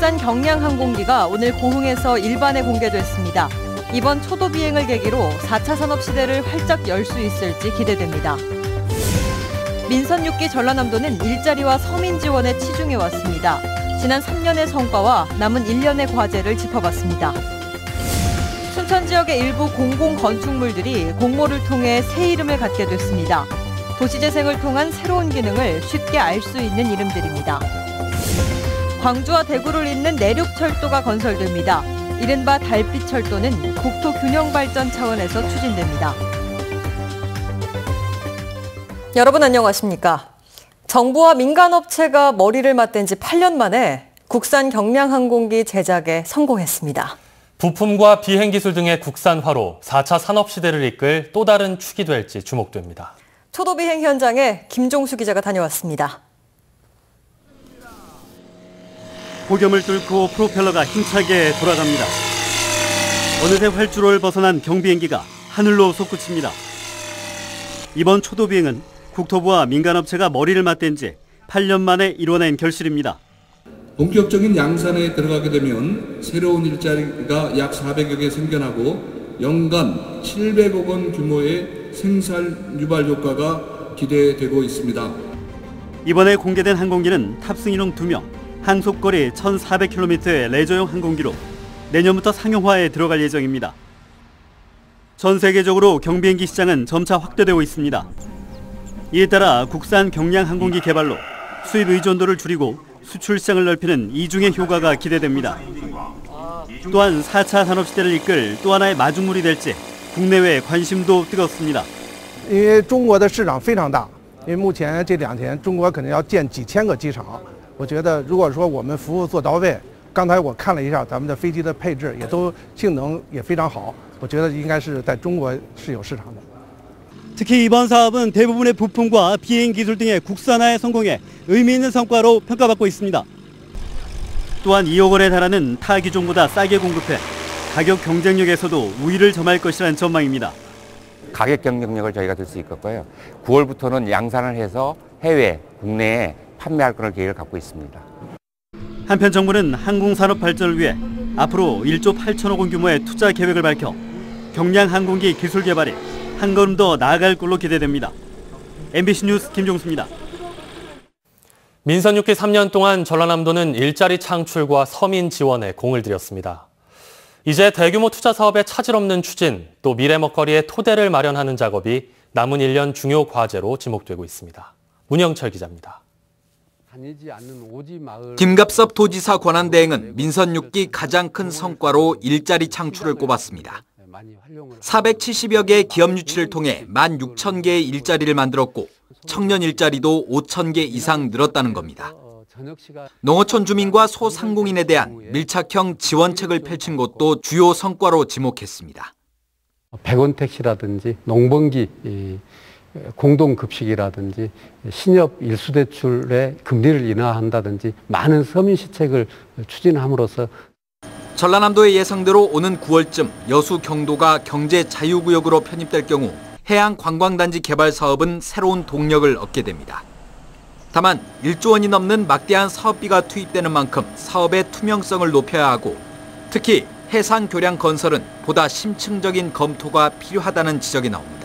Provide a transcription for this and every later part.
국산 경량 항공기가 오늘 고흥에서 일반에 공개됐습니다. 이번 초도 비행을 계기로 4차 산업시대를 활짝 열 수 있을지 기대됩니다. 민선 6기 전라남도는 일자리와 서민 지원에 치중해왔습니다. 지난 3년의 성과와 남은 1년의 과제를 짚어봤습니다. 순천 지역의 일부 공공 건축물들이 공모를 통해 새 이름을 갖게 됐습니다. 도시재생을 통한 새로운 기능을 쉽게 알 수 있는 이름들입니다. 광주와 대구를 잇는 내륙철도가 건설됩니다. 이른바 달빛철도는 국토 균형 발전 차원에서 추진됩니다. 여러분 안녕하십니까? 정부와 민간업체가 머리를 맞댄 지 8년 만에 국산 경량 항공기 제작에 성공했습니다. 부품과 비행 기술 등의 국산화로 4차 산업시대를 이끌 또 다른 축이 될지 주목됩니다. 초도 비행 현장에 김종수 기자가 다녀왔습니다. 폭염을 뚫고 프로펠러가 힘차게 돌아갑니다. 어느새 활주로를 벗어난 경비행기가 하늘로 솟구칩니다. 이번 초도 비행은 국토부와 민간업체가 머리를 맞댄 지 8년 만에 이뤄낸 결실입니다. 본격적인 양산에 들어가게 되면 새로운 일자리가 약 400여 개 생겨나고 연간 700억 원 규모의 생산 유발 효과가 기대되고 있습니다. 이번에 공개된 항공기는 탑승 인원 2명, 항속거리 1,400km의 레저용 항공기로 내년부터 상용화에 들어갈 예정입니다. 전 세계적으로 경비행기 시장은 점차 확대되고 있습니다. 이에 따라 국산 경량 항공기 개발로 수입 의존도를 줄이고 수출 시장을 넓히는 이중의 효과가 기대됩니다. 또한 4차 산업시대를 이끌 또 하나의 마중물이 될지 국내외 관심도 뜨겁습니다. 因为中国的市场非常大，因为目前这2天中国可能要建几千个机场。我觉得如果说我们服务做到位，刚才我看了一下咱们的飞机的配置也都性能也非常好，我觉得应该是在中国是有市场的。 특히 이번 사업은 대부분의 부품과 비행 기술 등의 국산화에 성공해 의미 있는 성과로 평가받고 있습니다. 또한 2억 원에 달하는 타 기종보다 싸게 공급해 가격 경쟁력에서도 우위를 점할 것이라는 전망입니다. 가격 경쟁력을 저희가 들 수 있겠고요. 9월부터는 양산을 해서 해외, 국내에 판매할 그런 계획을 갖고 있습니다. 한편 정부는 항공산업 발전을 위해 앞으로 1조 8천억 원 규모의 투자 계획을 밝혀 경량 항공기 기술 개발에 한 걸음 더 나아갈 걸로 기대됩니다. MBC 뉴스 김종수입니다. 민선 6기 3년 동안 전라남도는 일자리 창출과 서민 지원에 공을 들였습니다. 이제 대규모 투자 사업에 차질 없는 추진, 또 미래 먹거리의 토대를 마련하는 작업이 남은 1년 중요 과제로 지목되고 있습니다. 문영철 기자입니다. 김갑섭 도지사 권한대행은 민선 6기 가장 큰 성과로 일자리 창출을 꼽았습니다. 470여 개의 기업 유치를 통해 16,000개의 일자리를 만들었고 청년 일자리도 5,000개 이상 늘었다는 겁니다. 농어촌 주민과 소상공인에 대한 밀착형 지원책을 펼친 것도 주요 성과로 지목했습니다. 100원 택시라든지 농번기 공동급식이라든지 신협 일수대출의 금리를 인하한다든지 많은 서민 시책을 추진함으로써 전라남도의 예상대로 오는 9월쯤 여수 경도가 경제 자유구역으로 편입될 경우 해양관광단지 개발 사업은 새로운 동력을 얻게 됩니다. 다만 1조 원이 넘는 막대한 사업비가 투입되는 만큼 사업의 투명성을 높여야 하고 특히 해상교량 건설은 보다 심층적인 검토가 필요하다는 지적이 나옵니다.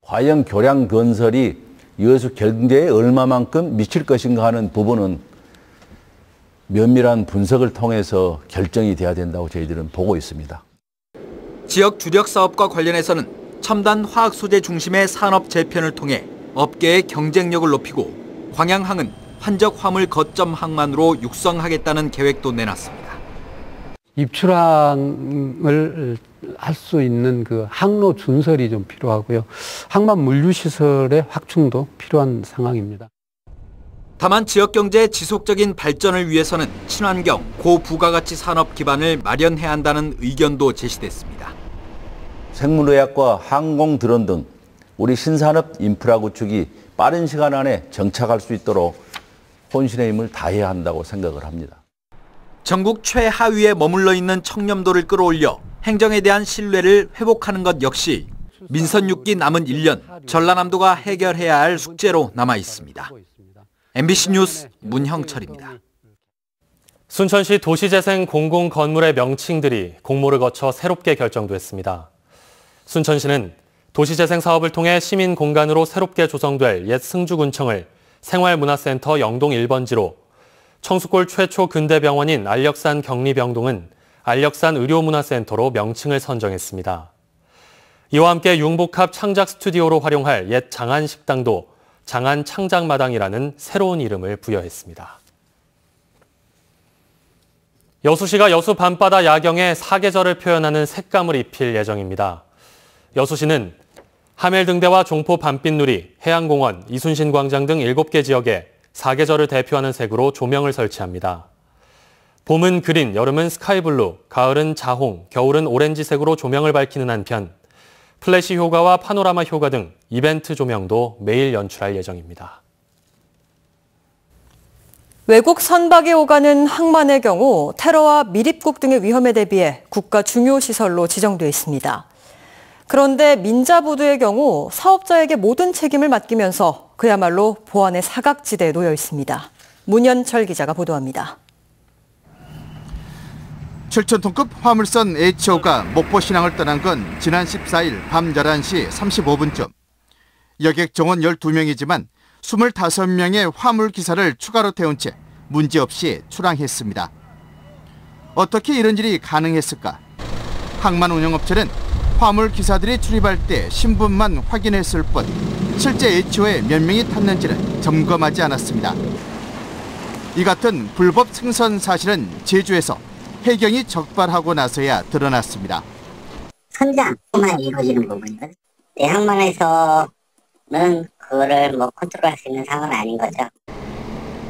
과연 교량 건설이 여수 경제에 얼마만큼 미칠 것인가 하는 부분은 면밀한 분석을 통해서 결정이 돼야 된다고 저희들은 보고 있습니다. 지역 주력 사업과 관련해서는 첨단 화학 소재 중심의 산업 재편을 통해 업계의 경쟁력을 높이고 광양항은 환적 화물 거점 항만으로 육성하겠다는 계획도 내놨습니다. 입출항을 할 수 있는 그 항로 준설이 좀 필요하고요. 항만 물류시설의 확충도 필요한 상황입니다. 다만 지역 경제의 지속적인 발전을 위해서는 친환경, 고부가가치 산업 기반을 마련해야 한다는 의견도 제시됐습니다. 생물의학과 항공 드론 등 우리 신산업 인프라 구축이 빠른 시간 안에 정착할 수 있도록 혼신의 힘을 다해야 한다고 생각을 합니다. 전국 최하위에 머물러 있는 청렴도를 끌어올려 행정에 대한 신뢰를 회복하는 것 역시 민선 6기 남은 1년 전라남도가 해결해야 할 숙제로 남아 있습니다. MBC 뉴스 문형철입니다. 순천시 도시재생 공공건물의 명칭들이 공모를 거쳐 새롭게 결정됐습니다. 순천시는 도시재생 사업을 통해 시민 공간으로 새롭게 조성될 옛 승주군청을 생활문화센터 영동 1번지로, 청수골 최초 근대병원인 안력산 격리병동은 안력산 의료문화센터로 명칭을 선정했습니다. 이와 함께 융복합 창작 스튜디오로 활용할 옛 장안식당도 장안창작마당이라는 새로운 이름을 부여했습니다. 여수시가 여수 밤바다 야경에 사계절을 표현하는 색감을 입힐 예정입니다. 여수시는 하멜등대와 종포 밤빛누리, 해양공원, 이순신광장 등 7개 지역에 사계절을 대표하는 색으로 조명을 설치합니다. 봄은 그린, 여름은 스카이블루, 가을은 자홍, 겨울은 오렌지색으로 조명을 밝히는 한편 플래시 효과와 파노라마 효과 등 이벤트 조명도 매일 연출할 예정입니다. 외국 선박이 오가는 항만의 경우 테러와 밀입국 등의 위험에 대비해 국가 중요 시설로 지정돼 있습니다. 그런데 민자부두의 경우 사업자에게 모든 책임을 맡기면서 그야말로 보안의 사각지대에 놓여 있습니다. 문현철 기자가 보도합니다. 7,000톤급 화물선 HO가 목포신항을 떠난 건 지난 14일 밤 11시 35분쯤. 여객 정원 12명이지만 25명의 화물 기사를 추가로 태운 채 문제없이 출항했습니다. 어떻게 이런 일이 가능했을까? 항만 운영업체는 화물 기사들이 출입할 때 신분만 확인했을 뿐 실제 HO에 몇 명이 탔는지는 점검하지 않았습니다. 이 같은 불법 승선 사실은 제주에서 해경이 적발하고 나서야 드러났습니다. 선장만 이루어지는 부분이거든요. 항만에서는 그거를 컨트롤할 수 있는 상황은 아닌 거죠.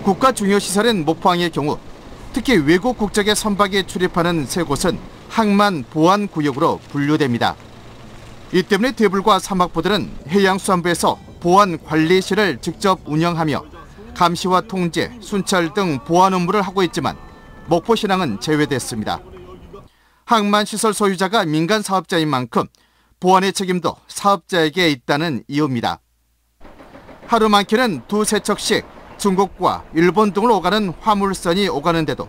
국가 중요 시설인 목포항의 경우 특히 외국 국적의 선박이 출입하는 세 곳은 항만 보안 구역으로 분류됩니다. 이 때문에 대불과 사막포들은 해양수산부에서 보안 관리실을 직접 운영하며 감시와 통제, 순찰 등 보안 업무를 하고 있지만 목포신항은 제외됐습니다. 항만시설 소유자가 민간 사업자인 만큼 보안의 책임도 사업자에게 있다는 이유입니다. 하루 많게는 2~3척씩 중국과 일본 등을 오가는 화물선이 오가는데도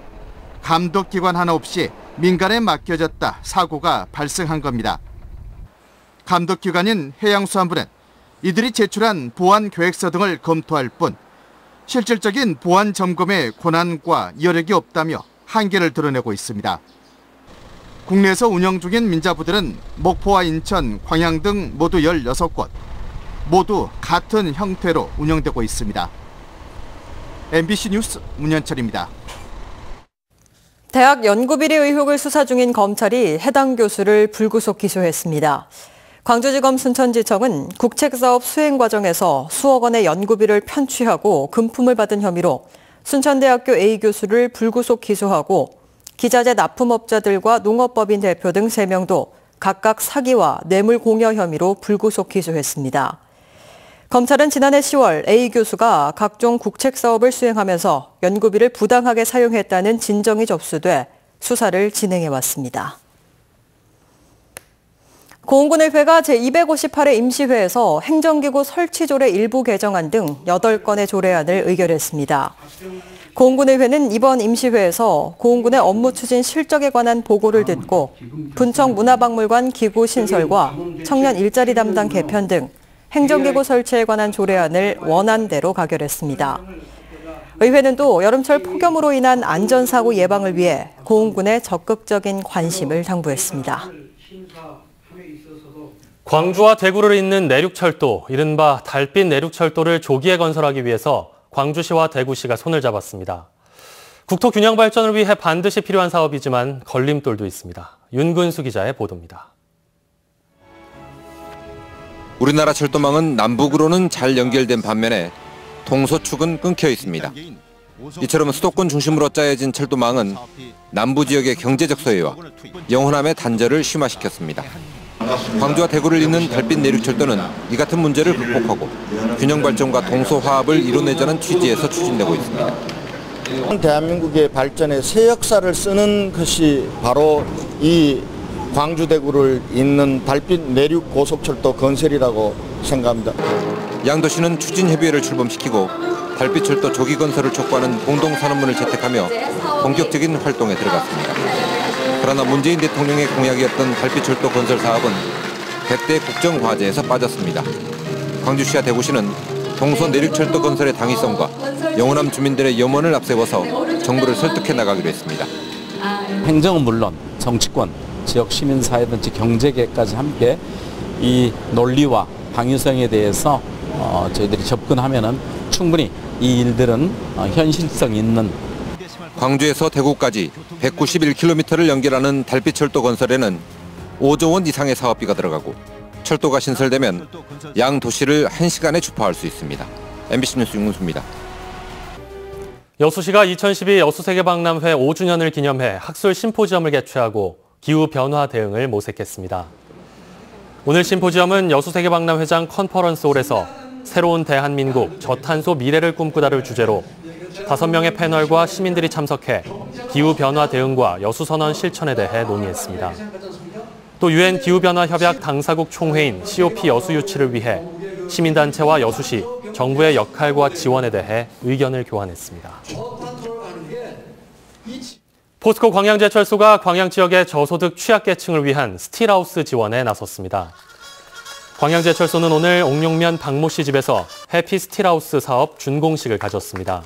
감독기관 하나 없이 민간에 맡겨졌다 사고가 발생한 겁니다. 감독기관인 해양수산부는 이들이 제출한 보안 계획서 등을 검토할 뿐 실질적인 보안 점검의 권한과 여력이 없다며 한계를 드러내고 있습니다. 국내에서 운영 중인 민자부들은 목포와 인천, 광양 등 모두 16곳, 모두 같은 형태로 운영되고 있습니다. MBC 뉴스 문현철입니다. 대학 연구비리 의혹을 수사 중인 검찰이 해당 교수를 불구속 기소했습니다. 광주지검 순천지청은 국책사업 수행 과정에서 수억 원의 연구비를 편취하고 금품을 받은 혐의로 순천대학교 A 교수를 불구속 기소하고 기자재 납품업자들과 농업법인 대표 등 3명도 각각 사기와 뇌물 공여 혐의로 불구속 기소했습니다. 검찰은 지난해 10월 A 교수가 각종 국책사업을 수행하면서 연구비를 부당하게 사용했다는 진정이 접수돼 수사를 진행해왔습니다. 고흥군의회가 제258회 임시회에서 행정기구 설치조례 일부 개정안 등 8건의 조례안을 의결했습니다. 고흥군의회는 이번 임시회에서 고흥군의 업무 추진 실적에 관한 보고를 듣고 분청 문화박물관 기구 신설과 청년 일자리 담당 개편 등 행정기구 설치에 관한 조례안을 원안대로 가결했습니다. 의회는 또 여름철 폭염으로 인한 안전사고 예방을 위해 고흥군에 적극적인 관심을 당부했습니다. 광주와 대구를 잇는 내륙철도, 이른바 달빛 내륙철도를 조기에 건설하기 위해서 광주시와 대구시가 손을 잡았습니다. 국토 균형 발전을 위해 반드시 필요한 사업이지만 걸림돌도 있습니다. 윤근수 기자의 보도입니다. 우리나라 철도망은 남북으로는 잘 연결된 반면에 동서축은 끊겨 있습니다. 이처럼 수도권 중심으로 짜여진 철도망은 남부 지역의 경제적 소외와 영혼함의 단절을 심화시켰습니다. 광주와 대구를 잇는 달빛 내륙철도는 이 같은 문제를 극복하고 균형 발전과 동서 화합을 이뤄내자는 취지에서 추진되고 있습니다. 대한민국의 발전에 새 역사를 쓰는 것이 바로 이 광주 대구를 잇는 달빛 내륙 고속철도 건설이라고 생각합니다. 양도시는 추진 협의회를 출범시키고 달빛철도 조기 건설을 촉구하는 공동선언문을 채택하며 본격적인 활동에 들어갔습니다. 그러나 문재인 대통령의 공약이었던 달빛철도 건설 사업은 대대 국정과제에서 빠졌습니다. 광주시와 대구시는 동서 내륙철도 건설의 당위성과 영호남 주민들의 염원을 앞세워서 정부를 설득해 나가기로 했습니다. 행정은 물론 정치권, 지역 시민사회든지 경제계까지 함께 이 논리와 방위성에 대해서 저희들이 접근하면은 충분히 이 일들은 현실성 있는. 광주에서 대구까지 191km를 연결하는 달빛철도 건설에는 5조 원 이상의 사업비가 들어가고 철도가 신설되면 양 도시를 1시간에 주파할 수 있습니다. MBC 뉴스 윤문수입니다. 여수시가 2012 여수세계박람회 5주년을 기념해 학술 심포지엄을 개최하고 기후변화 대응을 모색했습니다. 오늘 심포지엄은 여수세계박람회장 컨퍼런스홀에서 새로운 대한민국 저탄소 미래를 꿈꾸다를 주제로 5명의 패널과 시민들이 참석해 기후변화 대응과 여수선언 실천에 대해 논의했습니다. 또 UN 기후변화협약 당사국 총회인 COP 여수 유치를 위해 시민단체와 여수시, 정부의 역할과 지원에 대해 의견을 교환했습니다. 포스코 광양제철소가 광양 지역의 저소득 취약계층을 위한 스틸하우스 지원에 나섰습니다. 광양제철소는 오늘 옥룡면 박모 씨 집에서 해피스틸하우스 사업 준공식을 가졌습니다.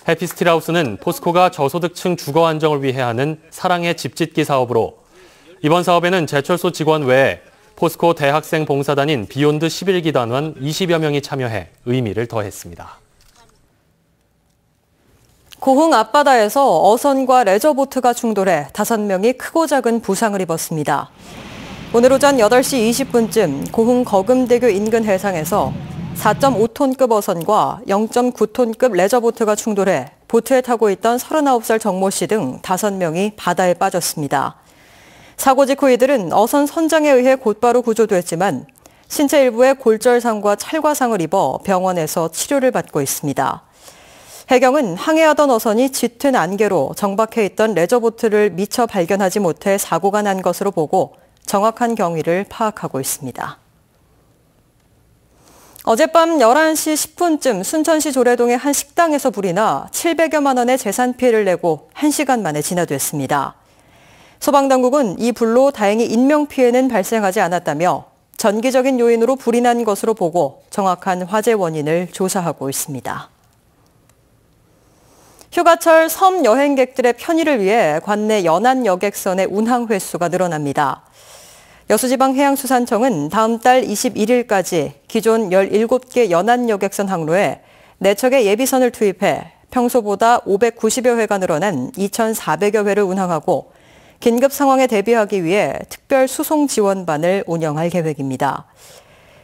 해피스틸하우스는 포스코가 저소득층 주거 안정을 위해 하는 사랑의 집짓기 사업으로 이번 사업에는 제철소 직원 외에 포스코 대학생 봉사단인 비욘드 11기 단원 20여 명이 참여해 의미를 더했습니다. 고흥 앞바다에서 어선과 레저보트가 충돌해 5명이 크고 작은 부상을 입었습니다. 오늘 오전 8시 20분쯤 고흥 거금대교 인근 해상에서 4.5톤급 어선과 0.9톤급 레저보트가 충돌해 보트에 타고 있던 39살 정모 씨 등 5명이 바다에 빠졌습니다. 사고 직후 이들은 어선 선장에 의해 곧바로 구조됐지만 신체 일부에 골절상과 찰과상을 입어 병원에서 치료를 받고 있습니다. 해경은 항해하던 어선이 짙은 안개로 정박해 있던 레저보트를 미처 발견하지 못해 사고가 난 것으로 보고 정확한 경위를 파악하고 있습니다. 어젯밤 11시 10분쯤 순천시 조례동의 한 식당에서 불이 나 700여만 원의 재산 피해를 내고 1시간 만에 진화됐습니다. 소방당국은 이 불로 다행히 인명피해는 발생하지 않았다며 전기적인 요인으로 불이 난 것으로 보고 정확한 화재 원인을 조사하고 있습니다. 휴가철 섬 여행객들의 편의를 위해 관내 연안 여객선의 운항 횟수가 늘어납니다. 여수지방해양수산청은 다음 달 21일까지 기존 17개 연안 여객선 항로에 4척의 예비선을 투입해 평소보다 590여 회가 늘어난 2,400여 회를 운항하고 긴급 상황에 대비하기 위해 특별 수송 지원반을 운영할 계획입니다.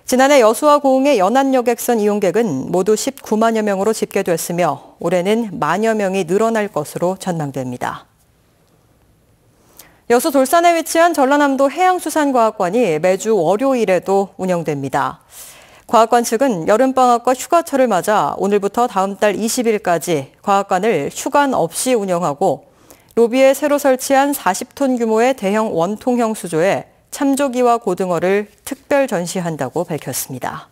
지난해 여수와 고흥의 연안 여객선 이용객은 모두 19만여 명으로 집계됐으며 올해는 만여 명이 늘어날 것으로 전망됩니다. 여수 돌산에 위치한 전라남도 해양수산과학관이 매주 월요일에도 운영됩니다. 과학관 측은 여름방학과 휴가철을 맞아 오늘부터 다음 달 20일까지 과학관을 휴관 없이 운영하고 로비에 새로 설치한 40톤 규모의 대형 원통형 수조에 참조기와 고등어를 특별 전시한다고 밝혔습니다.